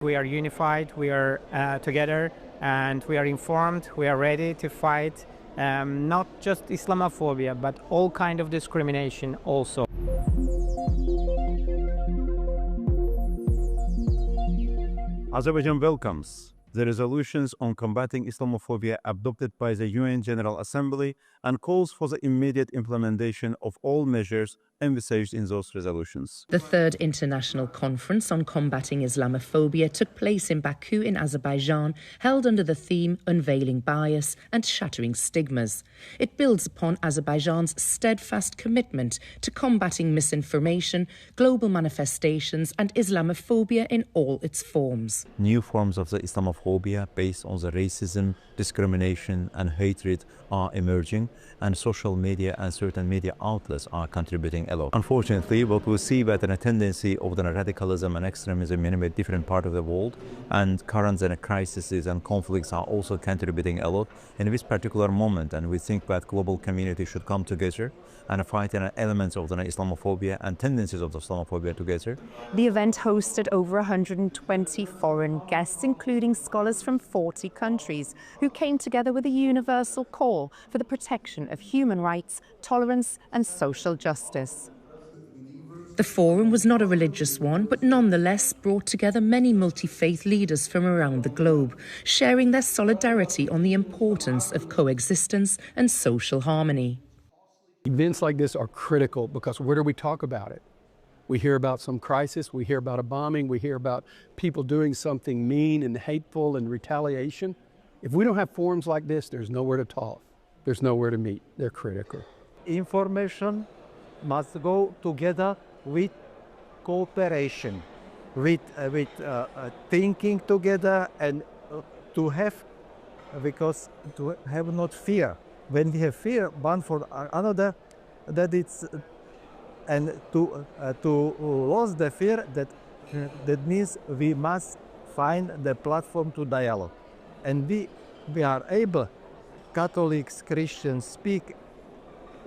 We are unified, we are together, and we are informed, we are ready to fight not just Islamophobia, but all kind of discrimination also. Azerbaijan welcomes the resolutions on combating Islamophobia adopted by the UN General Assembly and calls for the immediate implementation of all measures envisaged in those resolutions. The third international conference on combating Islamophobia took place in Baku in Azerbaijan, held under the theme Unveiling Bias and Shattering Stigmas. It builds upon Azerbaijan's steadfast commitment to combating misinformation, global manifestations and Islamophobia in all its forms. New forms of the Islamophobia based on the racism, discrimination and hatred are emerging, and social media and certain media outlets are contributing a lot. Unfortunately, what we see that a tendency of the radicalism and extremism in a different part of the world, and current crises and conflicts are also contributing a lot in this particular moment, and we think that global community should come together and fight elements of the Islamophobia and tendencies of the Islamophobia together. The event hosted over 120 foreign guests, including scholars from 40 countries, who came together with a universal call for the protection of human rights, tolerance and social justice. The forum was not a religious one, but nonetheless brought together many multi-faith leaders from around the globe, sharing their solidarity on the importance of coexistence and social harmony. Events like this are critical because where do we talk about it? We hear about some crisis, we hear about a bombing, we hear about people doing something mean and hateful and retaliation. If we don't have forums like this, there's nowhere to talk. There's nowhere to meet. They're critical. Information must go together with cooperation, with thinking together, and to have not fear. When we have fear one for another, that it's and to lose the fear, that means we must find the platform to dialogue, and we are able, Catholics, Christians, speak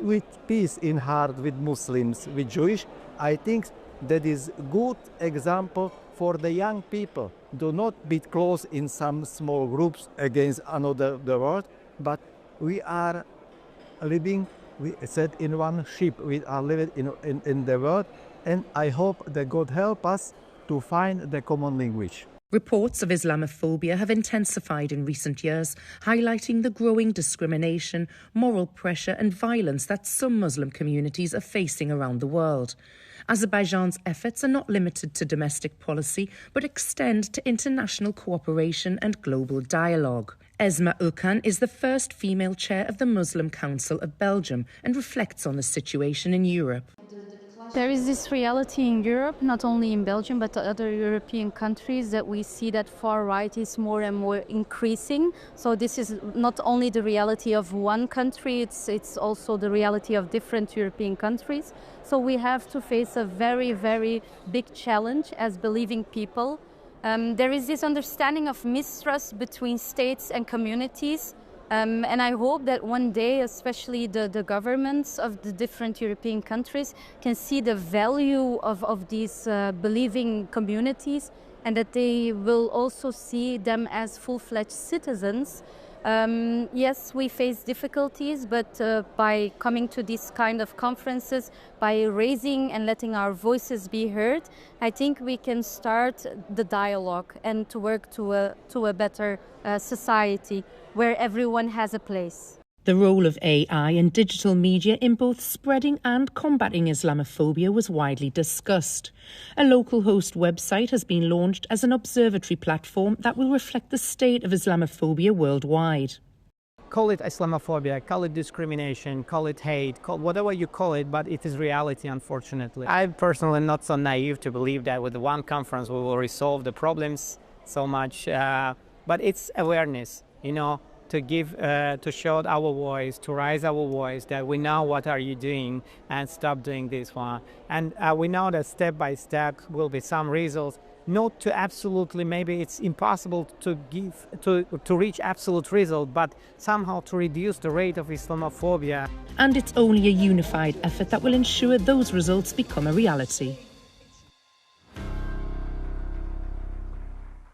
with peace in heart with Muslims, with Jewish. I think that is good example for the young people. Do not be close in some small groups against another the world, but we are living, we said, in one ship. We are living in the world, and I hope that God help us to find the common language. Reports of Islamophobia have intensified in recent years, highlighting the growing discrimination, moral pressure and violence that some Muslim communities are facing around the world. Azerbaijan's efforts are not limited to domestic policy, but extend to international cooperation and global dialogue. Esma Okan is the first female chair of the Muslim Council of Belgium and reflects on the situation in Europe. There is this reality in Europe, not only in Belgium, but other European countries, that we see that far right is more and more increasing. So this is not only the reality of one country, it's also the reality of different European countries. So we have to face a very, very big challenge as believing people. There is this understanding of mistrust between states and communities. And I hope that one day, especially the governments of the different European countries can see the value of these believing communities, and that they will also see them as full-fledged citizens. Yes, we face difficulties, but by coming to these kind of conferences, by raising and letting our voices be heard, I think we can start the dialogue and to work to a better society where everyone has a place. The role of AI and digital media in both spreading and combating Islamophobia was widely discussed. A local host website has been launched as an observatory platform that will reflect the state of Islamophobia worldwide. Call it Islamophobia, call it discrimination, call it hate, call whatever you call it, but it is reality, unfortunately. I'm personally not so naive to believe that with one conference we will resolve the problems so much, but it's awareness, to show our voice, to raise our voice, that we know what are you doing and stop doing this one. And we know that step by step will be some results. Not to absolutely, maybe it's impossible to reach absolute result, but somehow to reduce the rate of Islamophobia. And it's only a unified effort that will ensure those results become a reality.